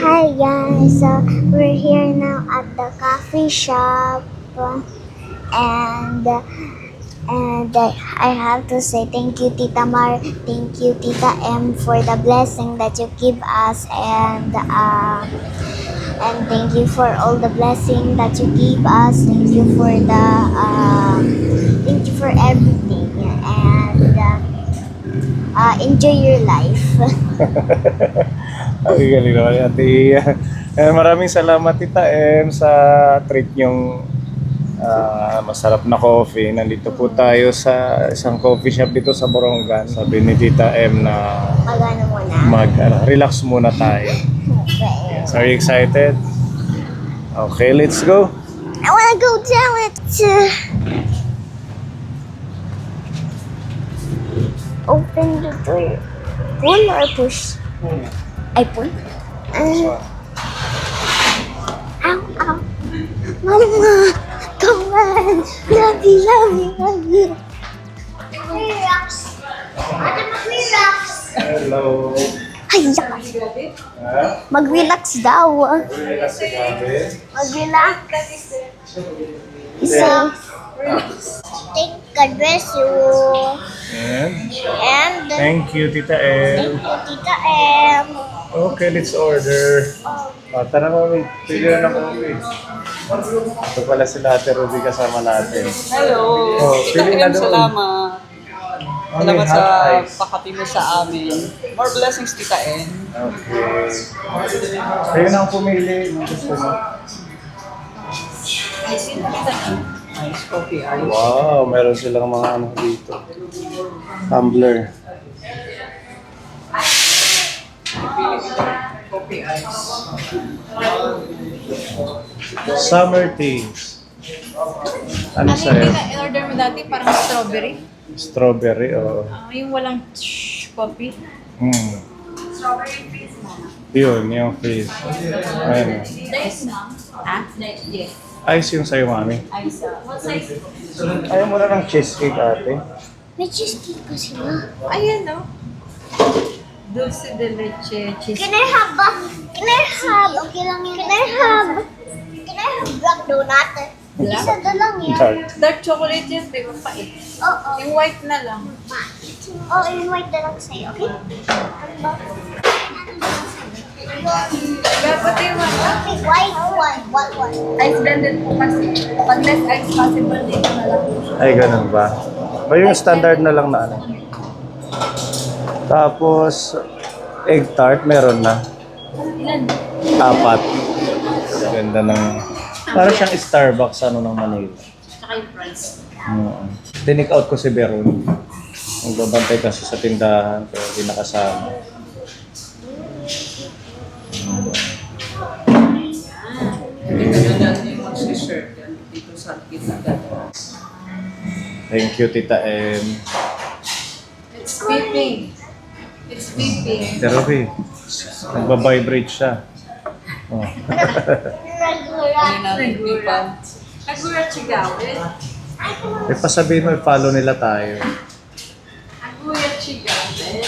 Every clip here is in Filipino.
Hi guys, we're here now at the coffee shop, and I have to say thank you Tita Mar, thank you Tita M for the blessing that you give us, and thank you for all the blessing that you give us. Thank you for the thank you for everything, and enjoy your life. Ay, galing naman Ate Iya. Maraming salamat Tita M sa treat nyong masarap na coffee. Nandito po tayo sa isang coffee shop dito sa Borongan. Sabi ni Tita M na Magano muna. relax muna tayo. Okay. So, are you excited? Okay, let's go. I wanna go down it. Open the door. Pull or push? I pull. Ow, ow. Mama, come on. Love you. Relax. Mag-relax. Hello. Ay, mag-relax daw. Relax si Gabi. Mag-relax. Say, God bless you. And Thank you Tita M. Tita M. Okay, let's order. Tara mami, pili na ng coffee. Ito pala sila Ate Ruby kasama natin. Hello! Oh, Tita pili na M, doon. salamat. Mami, Salamat sa hot ice. pakati mo sa amin. More blessings, Tita M. Okay. Kayo na ang pumili. Ang gusto mo? Nice coffee, ice. Wow, meron silang mga ano dito. Tumbler. Coffee, ice. Summer teas. Ano sa'yo? In-order mo dati parang strawberry. Strawberry o... Yung walang coffee. Yun, yung fizz. Ayun. Nice na. Ha? Yes. Ice yung sa'yo, mami. Ayos. What size? Ayaw mo na ng cheesecake, ate. May cheesecake kasi nga. Ayan, no? Dulce de leche cheese. Can I have okay lang yun. Can I have black donut? Isa na lang yan. Dark. Dark chocolate yan, pero mapait. Oo. Yung white na lang. Oh, invite na lang sa'yo, okay? Ano ba? Dapat yung mga Okay, white one. What one? ice blended po kasi. Pag less ice possible, dito na lang. Ay, ganun ba? Ba yung standard na lang na ano? Tapos, egg tart, meron na. Ilan? 4. Ganda ng... Para siyang Starbucks ano ng Manila. Tsaka yung price. Tinik out ko si Beron. Nagbabantay kasi sa tindahan, pero hindi nakasama. Ganyan yung mag-dessert. Dito sa kita. Thank you, Tita M. It's beeping. It's beeping. Pero nagbabibrate siya. Oh. Hindi natin pipan. Nagulat si Gawin. Eh, pasabihin mo, follow nila tayo. Nagulat si Gawin.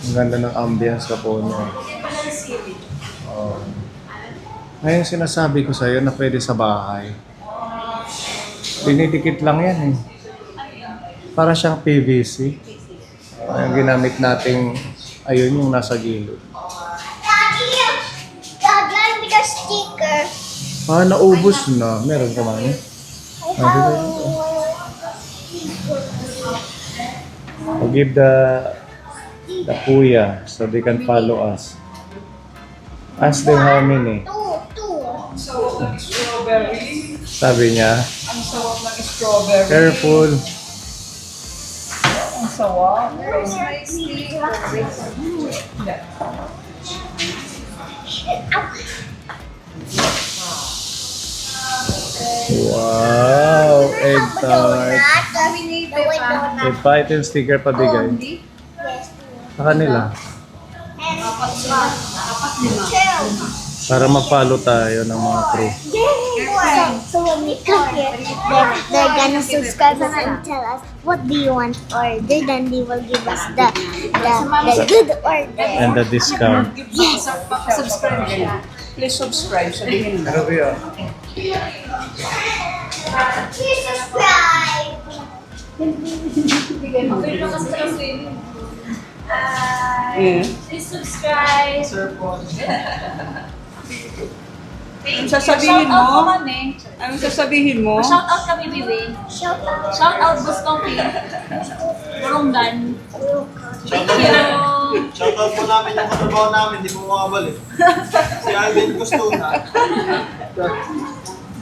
Ang ganda ng ambience ka po niya. Oh. Ngayon sinasabi ko sa'yo na pwede sa bahay. Dinidikit lang yan eh. Para siyang PVC. Yung ginamit nating, ayun yung nasa gilid. Daddy, with a sticker. Naubos na. Meron ka man. I'll give the kuya so they can follow us. Ask them how many. Two. Sawak ng strawberry. Sabi niya, Ang sawak ng strawberry. careful. Ang sawak. Wow, egg tart. The white donut. May pa ito yung sticker pa bigay. Yes. Sa kanila. And two. Para ma-follow tayo ng mga crew. Yay! So when we cook it, they're gonna subscribe us and tell us what do you want to order. Then they will give us the good order. And the discount. Yes. Subscribe siya. Please subscribe. Sabihin mo. Grabe ah. Please subscribe. Yeah. Please subscribe. Sir Paul. Anong sasabihin mo? Anong sasabihin mo? Shout out kami, Bibi. Shout out. Shout out, Bustopi. Burunggan. Thank you. Shoutout po namin yung katrabaho namin, di po makabalik. Si Alvin Costuna.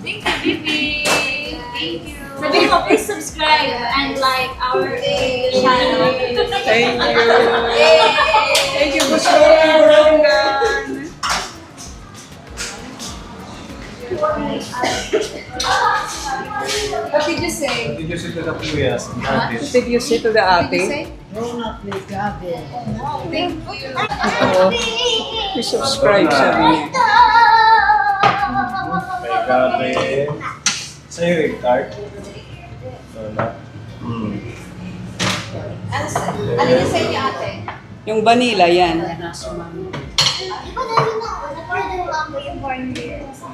Thank you, Bibi. Thank you. Sabihin mo, please subscribe and like our channel. Thank you. Thank you, Gusto. Burungan. What did you say? Did you see the kuya? What did you say to the ate? Oo. Please subscribe sa amin. May gabi. Sa'yo yung card? Wala. Ano yung sa inyo, ate? Yung vanilla, yan.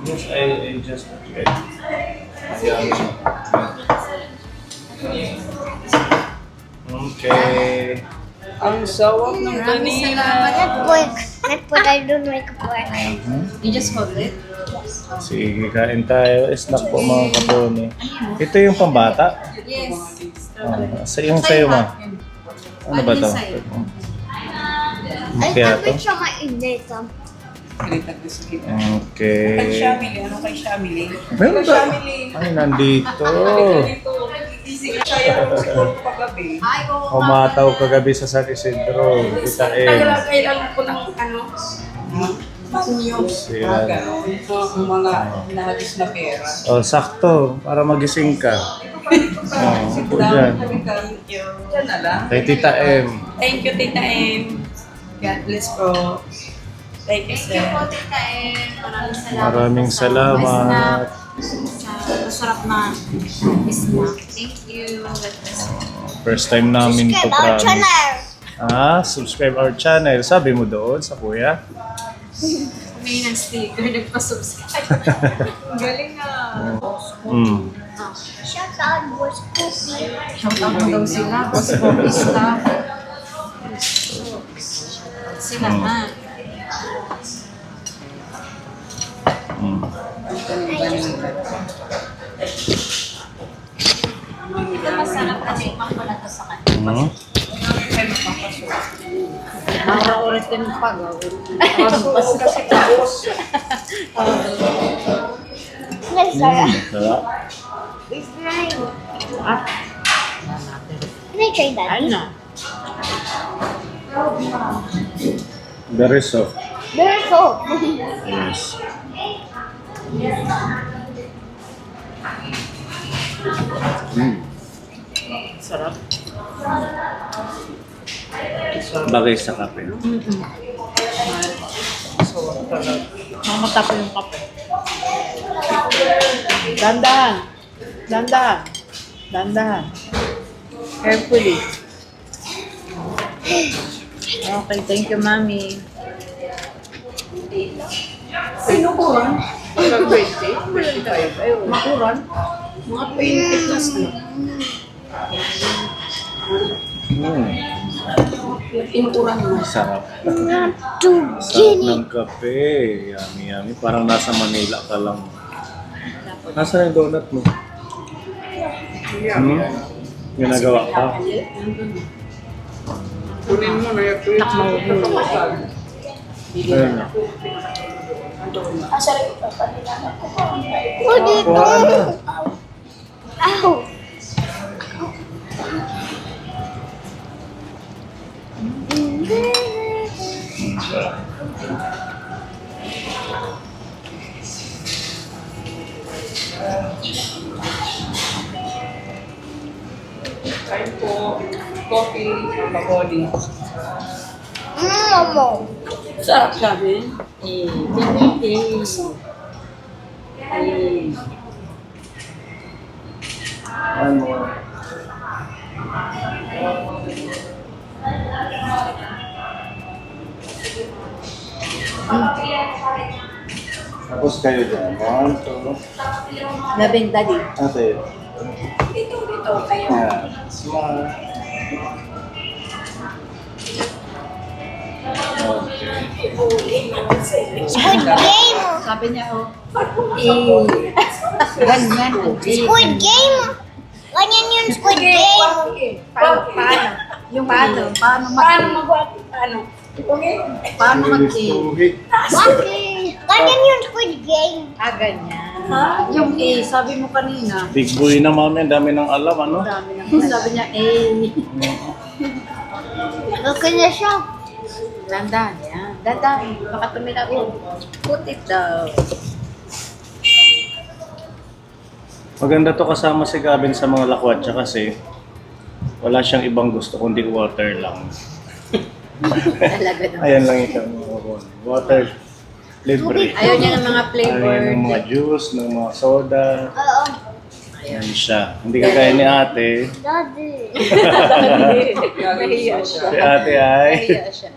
Yes, I just tried. Okay. Ang sawak ng vanilla. Let's put I don't make a pork. You just hold it? Sige, kain tayo. Snack po mga kapone. Ito yung pambata. Yes. Sa yung sa'yo ma. Ano ba to? Ay, Kaya sabi to? siya mainit. Grita ko sa kita. Okay. Kay Shamily, ano kay Shamily? Meron Kay ba? Shamily. Ay, nandito. Dito, kaya ko siguro paggabi. Ay, oo. Umataw kagabi sa San Isidro. Kita Kailangan ko ng ano? Suyos. Yan. Mga nahabis na pera. Oh, sakto. Para magising ka. Oh, upo dyan. Thank you. Yan na lang. Kay Tita M. Thank you, Tita M. God bless po. Thank you, sir. Thank you po, Tita M. Maraming salamat. Maraming sa salamat. Sa masarap na snack. Thank you. God bless you. First time namin to Subscribe our promise. channel. Subscribe our channel. Sabi mo doon sa kuya. May ng sticker, nagpa-subscribe. Ang galing na. Shout out, Boss Poopy. Shout out mo daw sila. Boss Poppy staff. Sila na. Ito masarap kasi ko na to sa kanya. Nakaka-ulit din pag. Kasi tapos. Yes, sir. Sarap. Can I try that? Very soft. Very soft. Yes. Sarap. Bagay sa kape. Mamatap yung kape. Dandahan. Dandahan. Dandahan. Carefully. Okay, thank you, Mami. Sino ko ha? Pagka-birthday? Birthday tayo. Makuran? Mga 20 plus na. Inuuran mo. Sarap. Not too Sarap skinny. ng kape. Yummy, yummy. Parang nasa Manila ka lang. Nasaan yung donut mo? Ginagawa ka? Kunin mo na yung tweet mo. Ayun na. Oh, dito. Kuhaan na. Ow. Kain po. Coffee. Pagodi. Momo. Sarap sabi. Ano? Tapos kayo dyan. 1, 2, Labing daddy. ate. Dito kayo. Smile. Squid Game! Sabi niya, oh, eh, ganyan. Squid Game! Ganyan yun, Squid Game! Paano? Yung paano? Paano Paano mag-A? Bakit? Ganyan yun, Squid Game! Ah, ganyan. Yung A, sabi mo kanina. Big boy na mami, ang dami ng alam, ano? Dami ng sabi niya, A. Okay na siya. Dandan, yan. Dandan, baka tumilago. Put it down. Maganda to kasama si Gavin sa mga lakwatsa kasi wala siyang ibang gusto kundi water lang. Talaga naman. Ayan lang yung water. Libre. Ayaw niya ng mga Ayaw flavored. ng mga juice, ng mga soda. Oo. Ayan siya. Hindi kagaya ni ate. Daddy. Nahiya siya. Si ate ay... Nahiya siya.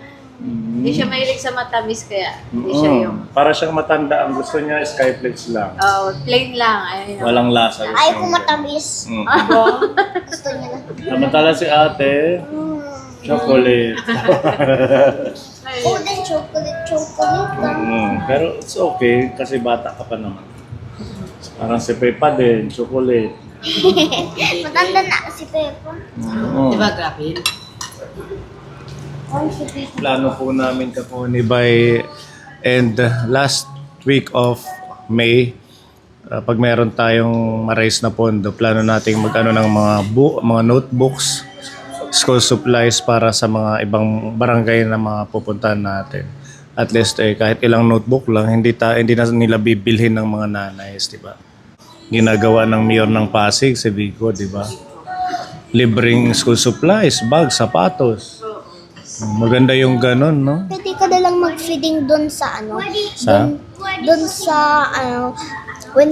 Hindi siya mahilig sa matamis kaya hindi siya yung... Para siyang matanda. Ang gusto niya Skyflex lang. Oh, plain lang. Ayaw niya. Walang lasa. Ayaw ko matamis. Mm. Gusto niya na. Samantala si ate, chocolate. Oh, then chocolate lang. Pero it's okay kasi bata ka pa naman. Parang si Pepa din, chocolate. Matanda na si Peppa. Mm. Diba, Gavin? Oh, si Peppa. Plano po namin kaponi by and last week of May, pag meron tayong ma-raise na pondo, plano nating mag-ano ng mga notebooks, school supplies para sa mga ibang barangay na mga pupuntahan natin. At least kahit ilang notebook lang, hindi na nila bibilhin ng mga nanays, di ba? Ginagawa ng mayor ng Pasig, si Vico, di ba? Libreng school supplies, bag, sapatos. Maganda yung ganun, no? Pwede ka na lang mag-feeding doon sa ano? Sa? Doon sa ano, when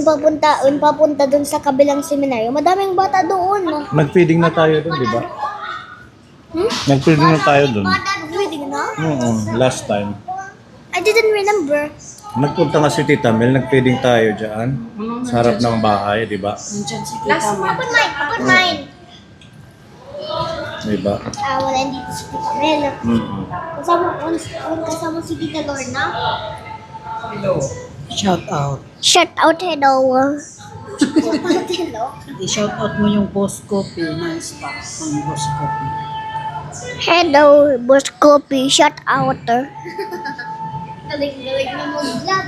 papunta doon sa kabilang seminaryo, madaming bata doon. No? Nag-feeding na tayo dun, di ba? Nag-feeding na tayo dun. Feeding na? Last time. I didn't remember. Nagpunta nga si Tita Mel, nag-feeding tayo dyan. Sa harap ng bahay, di ba? Open mine. Di ba? Wala dito si Tita Mel. Mm-mm. Kasama si Tita Lorna. Shout out. Shout out, hello. Hello. I-shout out mo yung Boss Coffee na stock ng Boss Coffee. Hello, Boss Coffee. Shout out. Galing na mag-vlog.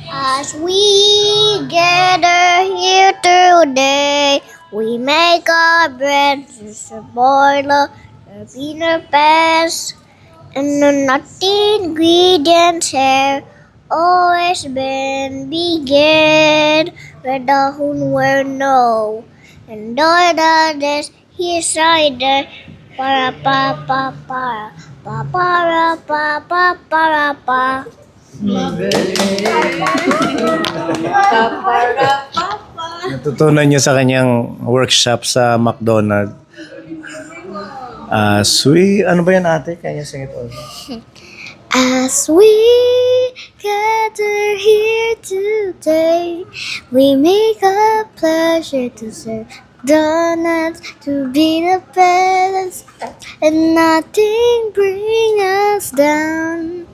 As we gather here today, we make our bread just a boil of peanut paste and the nutty ingredients here always been began with the were no and all the days he cider para pa pa para pa para pa pa para pa. Natutunan niyo sa kanyang workshop sa McDonald's. Ano ba yan ate? Kaya sing it also. As we gather here today, we make a pleasure to serve donuts to be the best, and nothing bring us down.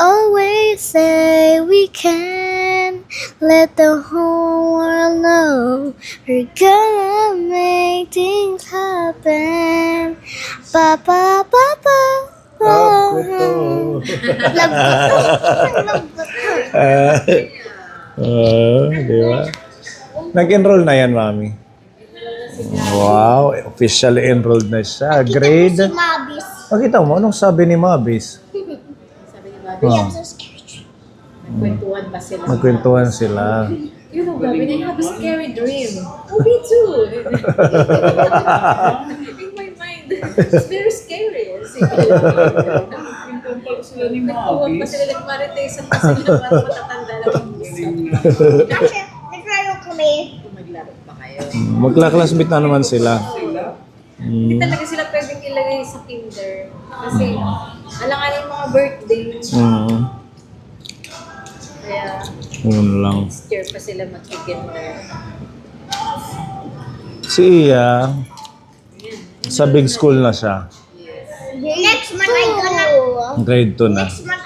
Always say we can, let the whole world know we're gonna make things happen. Pa pa pa pa. Di ba? Nag-enroll na yan, mami. Wow, officially enrolled na siya. Grade. Mabis. Makita mo, anong sabi ni Mabis? Sabi ni Bobby, nagkwentuhan ba sila? Magkwentuhan sila. You know, Bobby, I have a scary dream. Oh, me too. In my mind, it's very scary. Nagkwentuhan pa sila, nagmaritation pa sila para matatanda lang ang isa. Actually, Magla-classmate na naman sila. Hindi talaga sila pwedeng ilagay sa kinder. Kasi, alangan yung mga birthday. Mm. Kaya, Yun lang. next year pa sila mag-kinder. Si Iya, sa big school na siya. Next month Grade 2 na. next month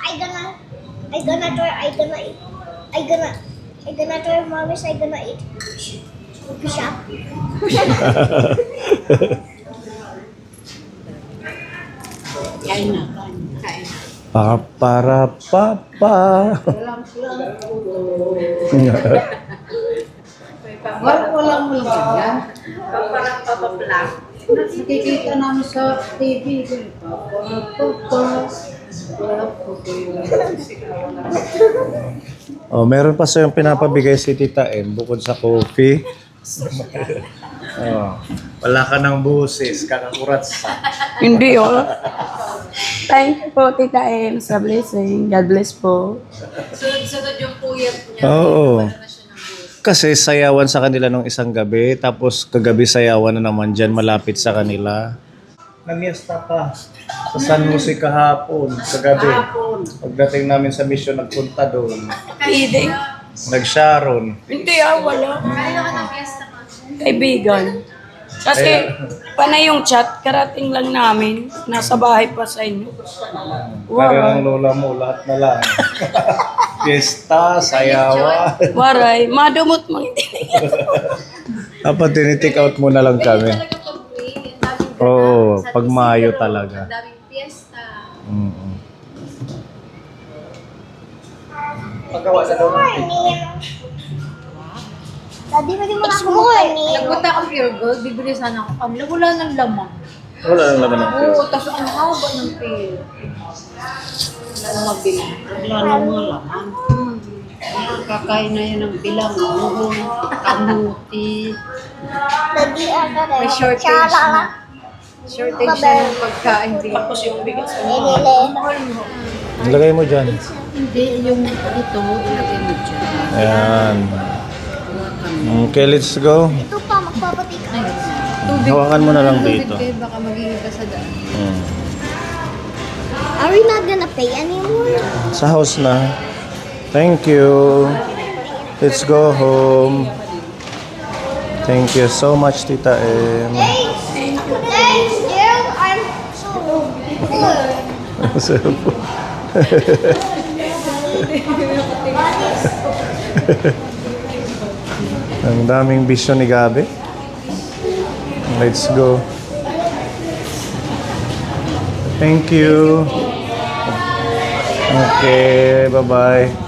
I gonna try mommy's I gonna eat fish up. Kain na. Kain. Para papa. Walang yan. Parang papaplang. Nakikita namin sa TV. Oh, meron pa sa yung pinapabigay si Tita M bukod sa coffee. Oh, wala ka ng busis, kakakurats. Hindi oh. Thank you po, Tita M, sa blessing. God bless po. Sunod-sunod yung puyat niya. Oo. Wala na siya ng buhos. Kasi sayawan sa kanila nung isang gabi, tapos kagabi sayawan na naman dyan, malapit sa kanila. Namiesta pa sa San Jose kahapon, kagabi. Pagdating namin sa mission, nagpunta doon. Hindi. Nag-Sharon. Hindi wala. Kanina ka ng fiesta ka. Kaibigan. Kasi, panay yung chat, karating lang namin. Nasa bahay pa sa inyo. Parang ang lola mo, lahat na lang. Fiesta, sayawan. Waray, madumot mo hindi. Dapat tinitake out mo na lang kami. Talaga pag-pray, ang daming Oo, ganap, pag San Mayo Isidro, talaga. Ang daming fiesta. Mm. Daddy, pwede mo na morning. Nagpunta akong Pure Gold, bibili sana ako kami. Wala ng lamang. Wala lang naman ang Oo, tapos ang haba ng pale. Wala nang mabili. Wala na mga laman. Kakain na yan ng bilang. Kamuti. Daddy, May shortage na. Shortage na ng pagkain. Tapos yung bigas. Ilagay mo dyan. Hindi, yung ito, ilagay mo dyan. Ayan. Okay, let's go. Ito pa, magpapatik ka. Hawakan mo na lang dito. Tubig, baka magiging ka sa daan. Mm. Are we not gonna pay anymore? Sa house na. Thank you. Let's go home. Thank you so much, Tita M. Thanks, dear. I'm so good. Ang daming bisyo ni Gabi. Let's go. Thank you. Okay, bye-bye.